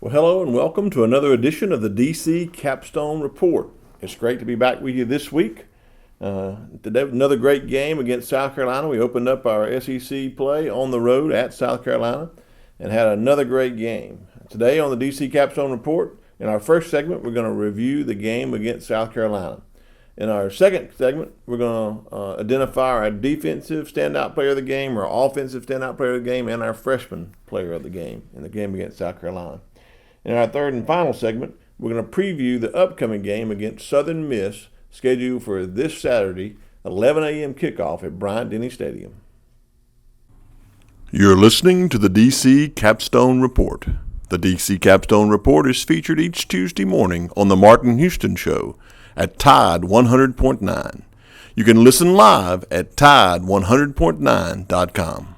Well, hello and welcome to another edition of the DC Capstone Report. It's great to be back with you this week. Today, another great game against South Carolina. We opened up our SEC play on the road at South Carolina and had another great game. Today on the DC Capstone Report, in our first segment, we're going to review the game against South Carolina. In our second segment, we're going to identify our defensive standout player of the game, our offensive standout player of the game, and our freshman player of the game in the game against South Carolina. In our third and final segment, we're going to preview the upcoming game against Southern Miss, scheduled for this Saturday, 11 a.m. kickoff at Bryant-Denny Stadium. You're listening to the DC Capstone Report. The DC Capstone Report is featured each Tuesday morning on the Martin Houston Show at Tide 100.9. You can listen live at Tide100.9.com.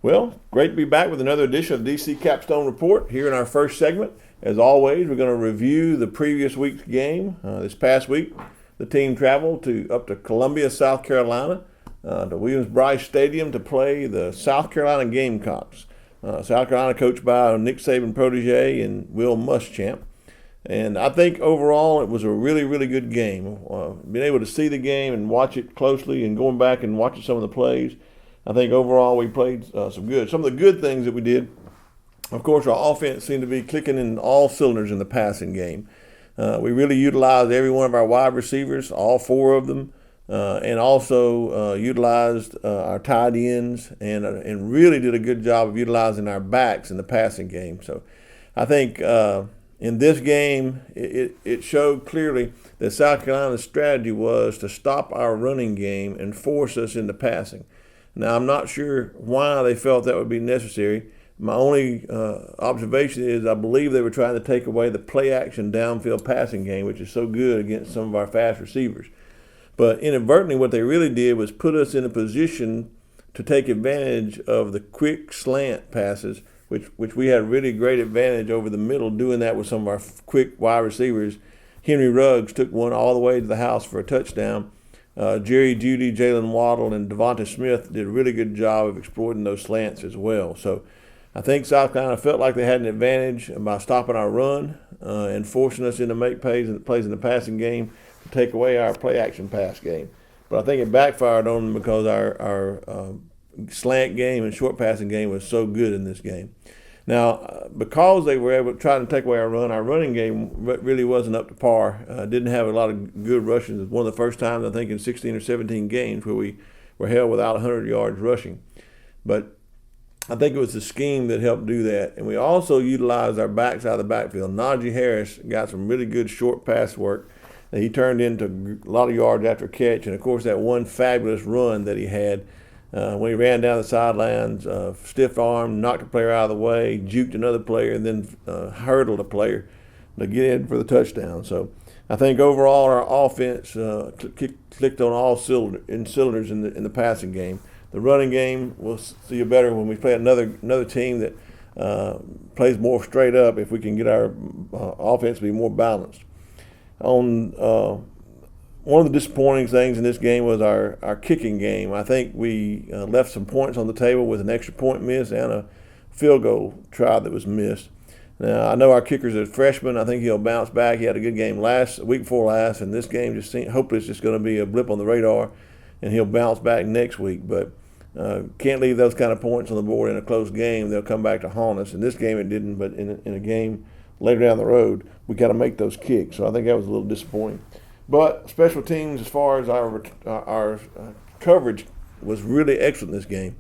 Well, great to be back with another edition of DC Capstone Report. Here in our first segment, as always, we're going to review the previous week's game. This past week, the team traveled up to Columbia, South Carolina, to Williams-Brice Stadium to play the South Carolina Gamecocks. South Carolina coached by Nick Saban protege and Will Muschamp. And I think overall it was a really, really good game. Being able to see the game and watch it closely and going back and watching some of the plays, I think overall we played some good. Some of the good things that we did, of course, our offense seemed to be clicking in all cylinders in the passing game. We really utilized every one of our wide receivers, all four of them, and also utilized our tight ends and really did a good job of utilizing our backs in the passing game. So I think in this game, it showed clearly that South Carolina's strategy was to stop our running game and force us into passing. Now, I'm not sure why they felt that would be necessary. My only observation is I believe they were trying to take away the play-action downfield passing game, which is so good against some of our fast receivers. But inadvertently, what they really did was put us in a position to take advantage of the quick slant passes, which we had really great advantage over the middle doing that with some of our quick wide receivers. Henry Ruggs took one all the way to the house for a touchdown. Jerry Jeudy, Jalen Waddle, and Devonta Smith did a really good job of exploiting those slants as well. So I think South Carolina felt like they had an advantage by stopping our run and forcing us into make plays in the passing game to take away our play-action pass game. But I think it backfired on them because our slant game and short passing game was so good in this game. Now, because they were able to try to take away our running game really wasn't up to par. Didn't have a lot of good rushes. It was one of the first times, I think, in 16 or 17 games where we were held without 100 yards rushing. But I think it was the scheme that helped do that. And we also utilized our backs out of the backfield. Najee Harris got some really good short pass work that he turned into a lot of yards after catch. And, of course, that one fabulous run that he had when he ran down the sidelines, stiff arm, knocked a player out of the way, juked another player, and then hurdled a player to get in for the touchdown. So I think overall our offense clicked on all cylinders in the passing game. The running game, we'll see you better when we play another team that plays more straight up if we can get our offense to be more balanced. One of the disappointing things in this game was our kicking game. I think we left some points on the table with an extra point miss and a field goal try that was missed. Now, I know our kicker's a freshman. I think he'll bounce back. He had a good game week before last, and this game hopefully it's just going to be a blip on the radar, and he'll bounce back next week. But can't leave those kind of points on the board in a close game. They'll come back to haunt us. In this game it didn't, but in a game later down the road, we got to make those kicks. So I think that was a little disappointing. But special teams, as far as our coverage, was really excellent in this game.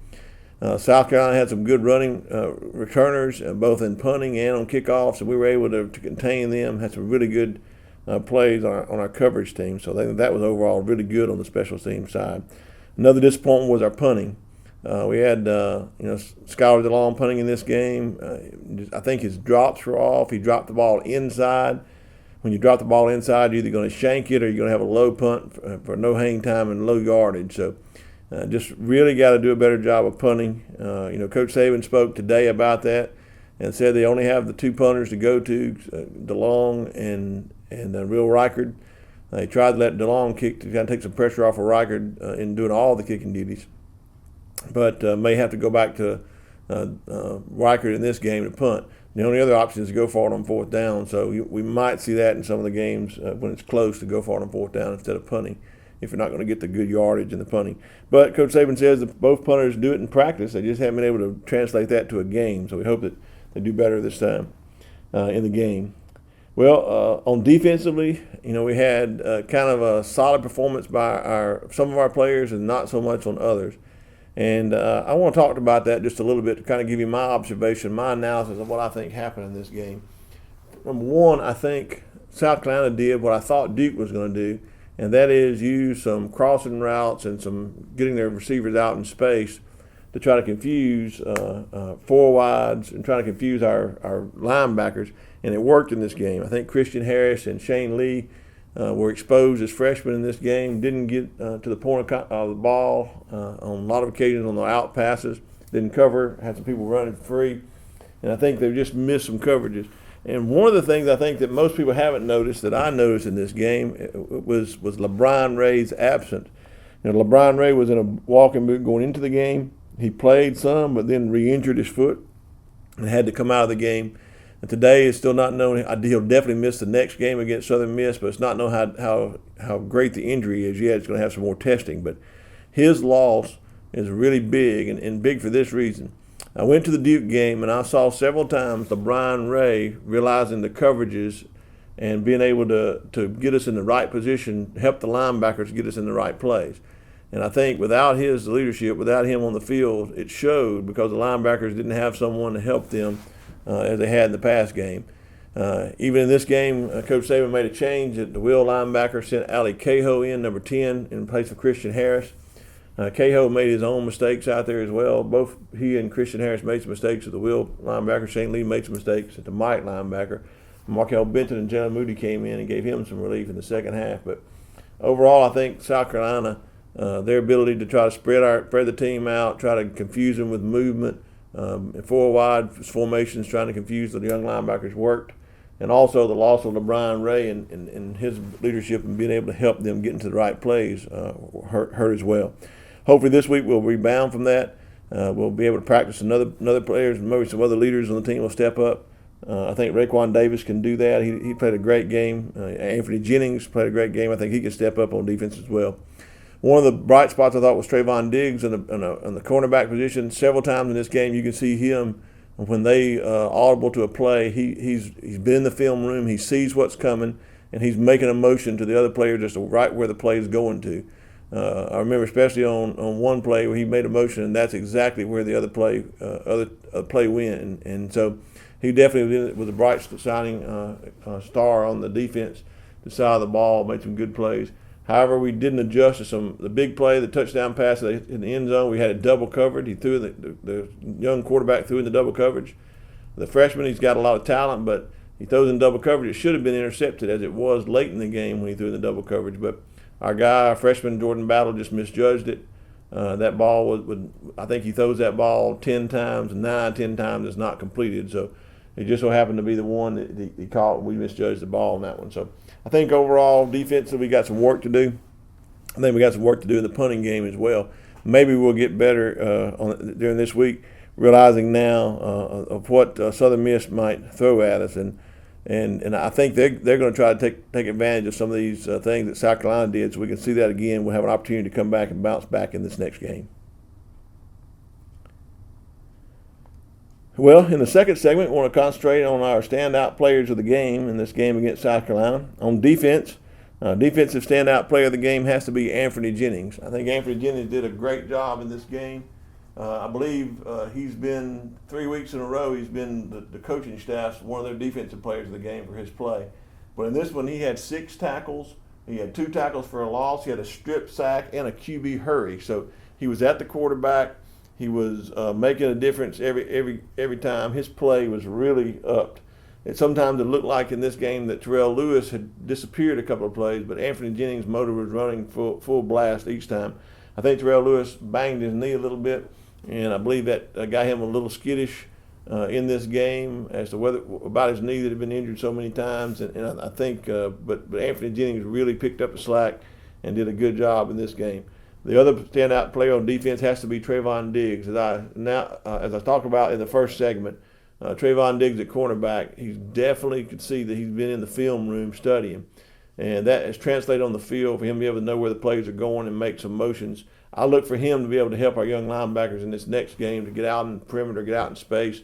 South Carolina had some good running returners, both in punting and on kickoffs, and we were able to contain them, had some really good plays on our coverage team. So I think that was overall really good on the special team side. Another disappointment was our punting. We had Skylar DeLong punting in this game. I think his drops were off. He dropped the ball inside. When you drop the ball inside, you're either going to shank it or you're going to have a low punt for no hang time and low yardage. So just really got to do a better job of punting. Coach Saban spoke today about that and said they only have the two punters to go to, DeLong and Will Reichard. They tried to let DeLong kick to kind of take some pressure off of Reichard in doing all the kicking duties. But may have to go back to Reichard in this game to punt. The only other option is to go for it on fourth down. So we might see that in some of the games when it's close, to go for it on fourth down instead of punting, if you're not going to get the good yardage in the punting. But Coach Saban says that both punters do it in practice. They just haven't been able to translate that to a game. So we hope that they do better this time in the game. Well, on defensively, we had kind of a solid performance by some of our players and not so much on others. And I want to talk about that just a little bit to kind of give you my observation, my analysis of what I think happened in this game. Number one, I think South Carolina did what I thought Duke was going to do, and that is use some crossing routes and some getting their receivers out in space to try to confuse four wides and try to confuse our linebackers, and it worked in this game. I think Christian Harris and Shane Lee were exposed as freshmen in this game, didn't get to the point of the ball on a lot of occasions on the out passes, didn't cover, had some people running free, and I think they just missed some coverages. And one of the things I think that most people haven't noticed that I noticed in this game was LeBron Ray's absence. LeBron Ray was in a walking boot going into the game. He played some, but then re-injured his foot and had to come out of the game. And today is still not known. He'll definitely miss the next game against Southern Miss, but it's not known how great the injury is yet. It's going to have some more testing. But his loss is really big, and big for this reason. I went to the Duke game, and I saw several times LeBron Ray realizing the coverages and being able to get us in the right position, help the linebackers get us in the right place. And I think without his leadership, without him on the field, it showed, because the linebackers didn't have someone to help them as they had in the past game. Even in this game, Coach Saban made a change. The will linebacker sent Ali Cahoe in, number 10, in place of Christian Harris. Cahoe made his own mistakes out there as well. Both he and Christian Harris made some mistakes at the will linebacker. Shane Lee made some mistakes at the Mike linebacker. Markel Benton and Jenna Moody came in and gave him some relief in the second half. But overall, I think South Carolina, their ability to try to spread the team out, try to confuse them with movement, four wide formations, trying to confuse the young linebackers worked. And also the loss of LeBron Ray and his leadership and being able to help them get into the right plays hurt as well. Hopefully this week we'll rebound from that. We'll be able to practice another players, maybe some other leaders on the team will step up. I think Raekwon Davis can do that. He played a great game. Anfernee Jennings played a great game. I think he can step up on defense as well. One of the bright spots I thought was Trevon Diggs in the cornerback position. Several times in this game you can see him when they audible to a play. He's been in the film room. He sees what's coming, and he's making a motion to the other player just right where the play is going to. I remember especially on one play where he made a motion, and that's exactly where the other play went. And so he definitely was a bright shining star on the defense, the side of the ball, made some good plays. However, we didn't adjust to the big play, the touchdown pass in the end zone. We had it double covered. He threw the young quarterback threw in the double coverage. The freshman, he's got a lot of talent, but he throws in double coverage. It should have been intercepted, as it was late in the game when he threw in the double coverage. But our freshman Jordan Battle, just misjudged it. That ball I think he throws that ball 10 times, 10 times it's not completed. So it just so happened to be the one that he caught. We misjudged the ball on that one. So I think overall defensively we got some work to do. I think we got some work to do in the punting game as well. Maybe we'll get better during this week, realizing now of what Southern Miss might throw at us, and I think they're going to try to take advantage of some of these things that South Carolina did, so we can see that again. We'll have an opportunity to come back and bounce back in this next game. Well, in the second segment, we want to concentrate on our standout players of the game in this game against South Carolina. On defense, defensive standout player of the game has to be Anfernee Jennings. I think Anfernee Jennings did a great job in this game. I believe he's been 3 weeks in a row, he's been the coaching staff's one of their defensive players of the game for his play. But in this one, he had 6 tackles. He had 2 tackles for a loss. He had a strip sack and a QB hurry. So he was at the quarterback. He was making a difference every time. His play was really upped. And sometimes it looked like in this game that Terrell Lewis had disappeared a couple of plays, but Anfernee Jennings' motor was running full blast each time. I think Terrell Lewis banged his knee a little bit, and I believe that got him a little skittish in this game as to about his knee that had been injured so many times. And I think, but Anfernee Jennings really picked up the slack and did a good job in this game. The other standout player on defense has to be Trevon Diggs. As I talked about in the first segment, Trevon Diggs at cornerback, he definitely could see that he's been in the film room studying. And that has translated on the field for him to be able to know where the plays are going and make some motions. I look for him to be able to help our young linebackers in this next game to get out in the perimeter, get out in space,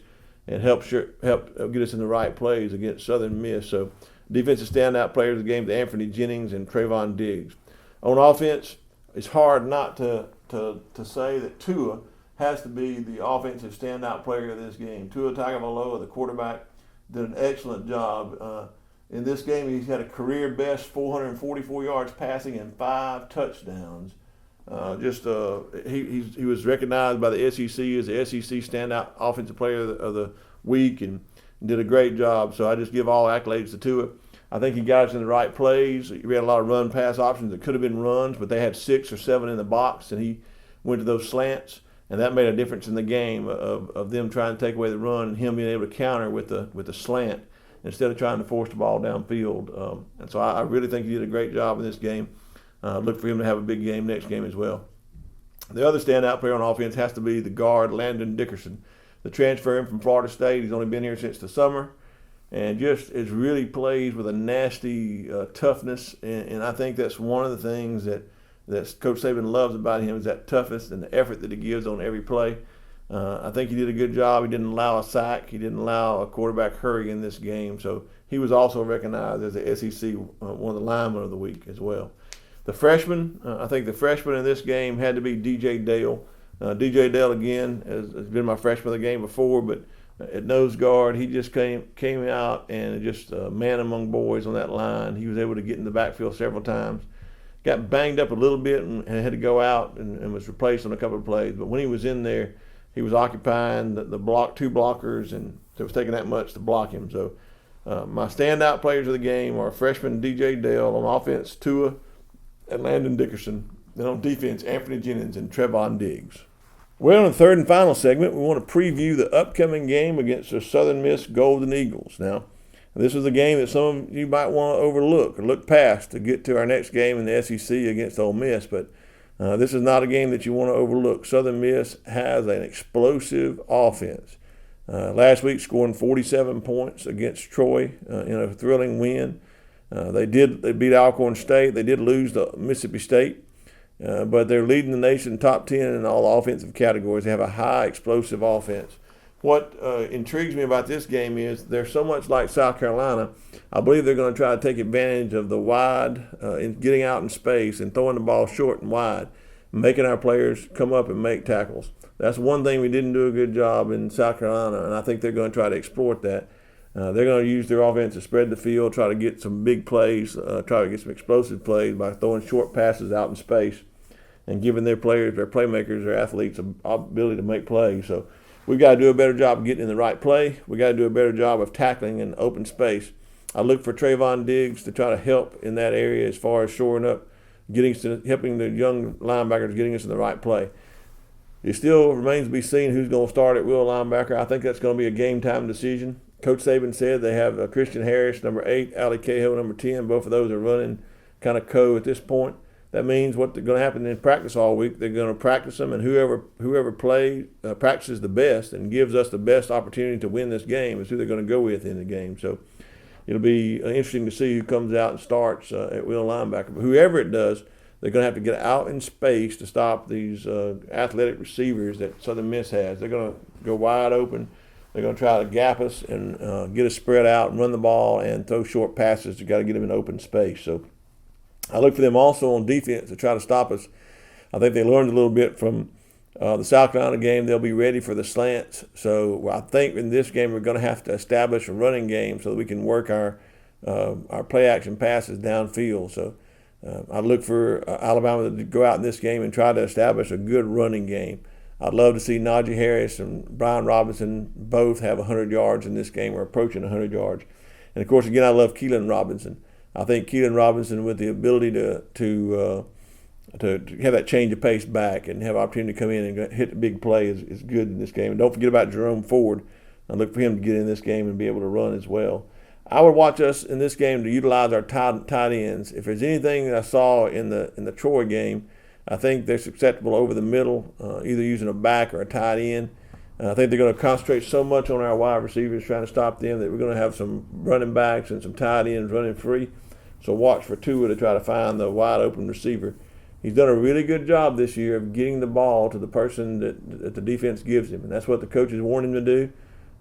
and help get us in the right plays against Southern Miss. So defensive standout players of the game, Anfernee, Jennings, and Trevon Diggs. On offense, it's hard not to say that Tua has to be the offensive standout player of this game. Tua Tagovailoa, the quarterback, did an excellent job. In this game, he's had a career best 444 yards passing and 5 touchdowns. He was recognized by the SEC as the SEC Standout Offensive Player of the Week and did a great job. So I just give all accolades to Tua. I think he got us in the right plays. We had a lot of run-pass options that could have been runs, but they had 6 or 7 in the box, and he went to those slants, and that made a difference in the game of them trying to take away the run and him being able to counter with the slant instead of trying to force the ball downfield. And so I really think he did a great job in this game. Look for him to have a big game next game as well. The other standout player on offense has to be the guard, Landon Dickerson. The transfer in from Florida State. He's only been here since the summer and just is really plays with a nasty toughness. And I think that's one of the things that Coach Saban loves about him is that toughness and the effort that he gives on every play. I think he did a good job. He didn't allow a sack. He didn't allow a quarterback hurry in this game. So he was also recognized as the SEC one of the linemen of the week as well. The freshman, I think the freshman in this game had to be DJ Dale. DJ Dale, again, has been my freshman of the game before, but at nose guard, he just came out and just a man among boys on that line. He was able to get in the backfield several times. Got banged up a little bit and had to go out and was replaced on a couple of plays. But when he was in there, he was occupying the two blockers, and it was taking that much to block him. So my standout players of the game are freshman DJ Dale, on offense Tua and Landon Dickerson, then on defense Anfernee, Jennings, and Trevon Diggs. Well, in the third and final segment, we want to preview the upcoming game against the Southern Miss Golden Eagles. Now, this is a game that some of you might want to overlook or look past to get to our next game in the SEC against Ole Miss, but this is not a game that you want to overlook. Southern Miss has an explosive offense. Last week, scoring 47 points against Troy in a thrilling win. They beat Alcorn State. They did lose to Mississippi State, but they're leading the nation top 10 in all offensive categories. They have a high explosive offense. What intrigues me about this game is they're so much like South Carolina. I believe they're going to try to take advantage of the wide, in getting out in space and throwing the ball short and wide, making our players come up and make tackles. That's one thing we didn't do a good job in South Carolina, and I think they're going to try to exploit that. They're going to use their offense to spread the field, try to get some big plays, try to get some explosive plays by throwing short passes out in space and giving their players, their playmakers, their athletes an ability to make plays. So we've got to do a better job of getting in the right play. We've got to do a better job of tackling in open space. I look for Trevon Diggs to try to help in that area as far as shoring up, helping the young linebackers, getting us in the right play. It still remains to be seen who's going to start at will linebacker. I think that's going to be a game-time decision. Coach Saban said they have Christian Harris, number 8, Ali Cahill, number 10. Both of those are running kind of co at this point. That means what's going to happen in practice all week, they're going to practice them, and whoever practices the best and gives us the best opportunity to win this game is who they're going to go with in the game. So it'll be interesting to see who comes out and starts at will linebacker. But whoever it does, they're going to have to get out in space to stop these athletic receivers that Southern Miss has. They're going to go wide open. They're going to try to gap us and get us spread out and run the ball and throw short passes. You've got to get them in open space. So I look for them also on defense to try to stop us. I think they learned a little bit from the South Carolina game. They'll be ready for the slants. So I think in this game we're going to have to establish a running game so that we can work our play-action passes downfield. So I look for Alabama to go out in this game and try to establish a good running game. I'd love to see Najee Harris and Brian Robinson both have 100 yards in this game or approaching 100 yards. And, of course, again, I love Keelan Robinson. I think Keelan Robinson with the ability to have that change of pace back and have opportunity to come in and hit the big play is good in this game. And don't forget about Jerome Ford. I look for him to get in this game and be able to run as well. I would watch us in this game to utilize our tight ends. If there's anything that I saw in the Troy game, I think they're susceptible over the middle, either using a back or a tight end. I think they're going to concentrate so much on our wide receivers trying to stop them that we're going to have some running backs and some tight ends running free. So watch for Tua to try to find the wide open receiver. He's done a really good job this year of getting the ball to the person that the defense gives him, and that's what the coaches want him to do.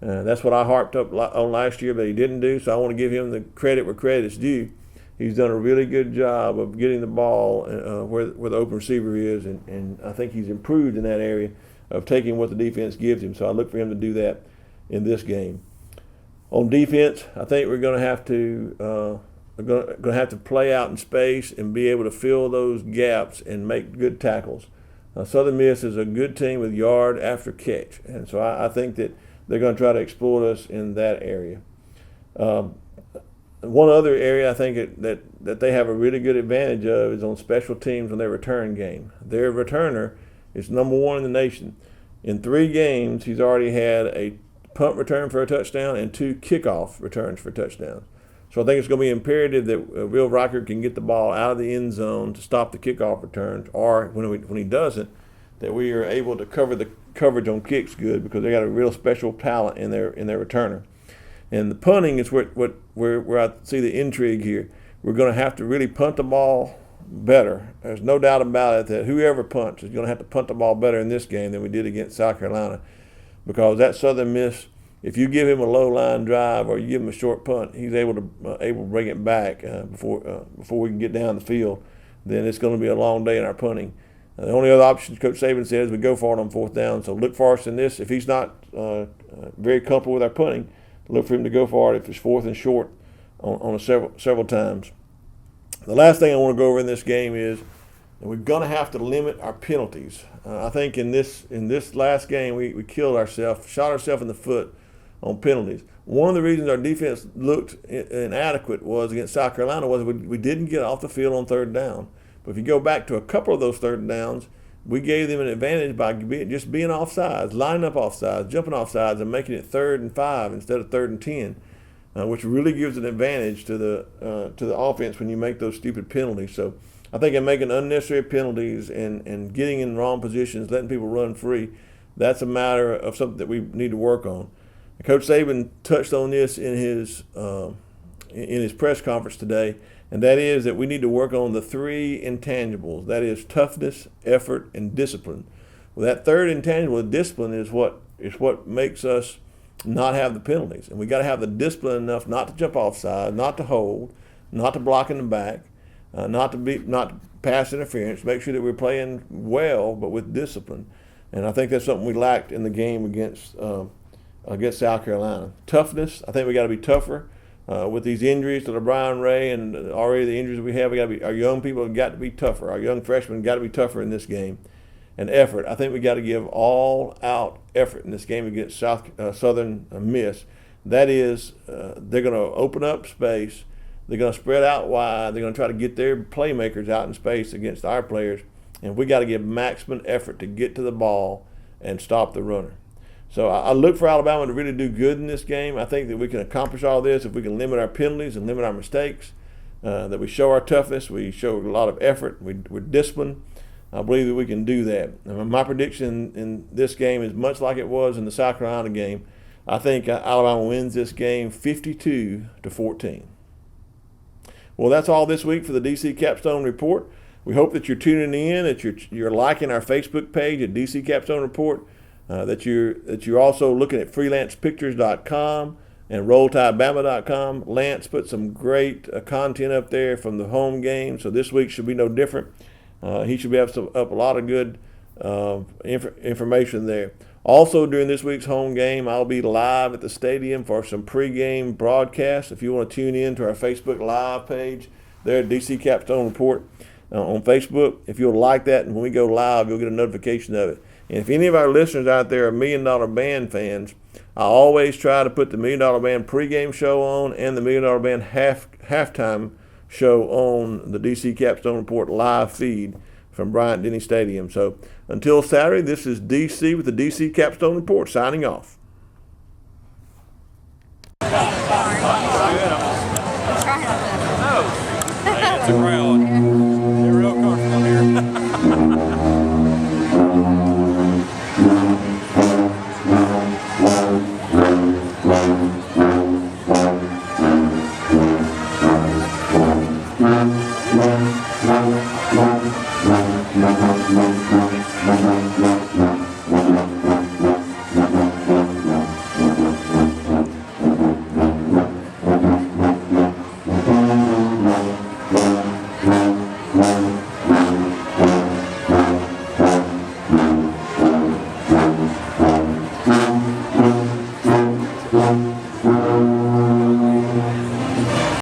That's what I harped up on last year, but he didn't do, so I want to give him the credit where credit is due. He's done a really good job of getting the ball where the open receiver is, and I think he's improved in that area of taking what the defense gives him. So I look for him to do that in this game. On defense, I think we're going to have to play out in space and be able to fill those gaps and make good tackles. Southern Miss is a good team with yard after catch, and so I think that they're going to try to exploit us in that area. One other area I think that they have a really good advantage of is on special teams on their return game. Their returner is number 1 in the nation. In 3 games, he's already had a punt return for a touchdown and 2 kickoff returns for touchdowns. So I think it's going to be imperative that Will Rocker can get the ball out of the end zone to stop the kickoff returns, or when he doesn't, that we are able to cover the coverage on kicks good, because they got a real special talent in their returner. And the punting is where I see the intrigue here. We're going to have to really punt the ball better. There's no doubt about it that whoever punts is going to have to punt the ball better in this game than we did against South Carolina, because that Southern Miss, if you give him a low line drive or you give him a short punt, he's able to bring it back before we can get down the field. Then it's going to be a long day in our punting. The only other option Coach Saban says we go for it on 4th down. So look for us in this. If he's not very comfortable with our punting, look for him to go for it if it's 4th and short on several times. The last thing I want to go over in this game is that we're going to have to limit our penalties. I think in this last game we killed ourselves, shot ourselves in the foot on penalties. One of the reasons our defense looked inadequate was against South Carolina was we didn't get off the field on 3rd down. But if you go back to a couple of those 3rd downs, we gave them an advantage by just being offsides, lining up offsides, jumping offsides, and making it 3rd and 5 instead of 3rd and 10, which really gives an advantage to the offense when you make those stupid penalties. So I think in making unnecessary penalties and getting in wrong positions, letting people run free, that's a matter of something that we need to work on. Coach Saban touched on this in his press conference today, and that is that we need to work on the 3 intangibles. That is toughness, effort, and discipline. Well, that 3rd intangible, discipline, is what makes us not have the penalties. And we got to have the discipline enough not to jump offside, not to hold, not to block in the back, not pass interference. Make sure that we're playing well, but with discipline. And I think that's something we lacked in the game against South Carolina. Toughness. I think we got to be tougher. With these injuries to LeBron Ray and already the injuries we have, our young people have got to be tougher. Our young freshmen got to be tougher in this game. And effort. I think we got to give all-out effort in this game against Southern Miss. That is, they're going to open up space. They're going to spread out wide. They're going to try to get their playmakers out in space against our players. And we got to give maximum effort to get to the ball and stop the runner. So I look for Alabama to really do good in this game. I think that we can accomplish all this if we can limit our penalties and limit our mistakes, that we show our toughness, we show a lot of effort, we're disciplined. I believe that we can do that. And my prediction in this game is much like it was in the South Carolina game. I think Alabama wins this game 52-14. Well, that's all this week for the DC Capstone Report. We hope that you're tuning in, that you're liking our Facebook page at DC Capstone Report. That you're also looking at freelancepictures.com and rolltidebama.com. Lance put some great content up there from the home game, so this week should be no different. He should be up a lot of good information there. Also, during this week's home game, I'll be live at the stadium for some pregame broadcasts. If you want to tune in to our Facebook Live page there at DC Capstone Report on Facebook, if you'll like that, and when we go live, you'll get a notification of it. And if any of our listeners out there are $1 Million Band fans, I always try to put the $1 Million Band pregame show on and the $1 Million Band halftime show on the DC Capstone Report live feed from Bryant-Denny Stadium. So until Saturday, this is DC with the DC Capstone Report signing off. It's a crowd. They're real comfortable here.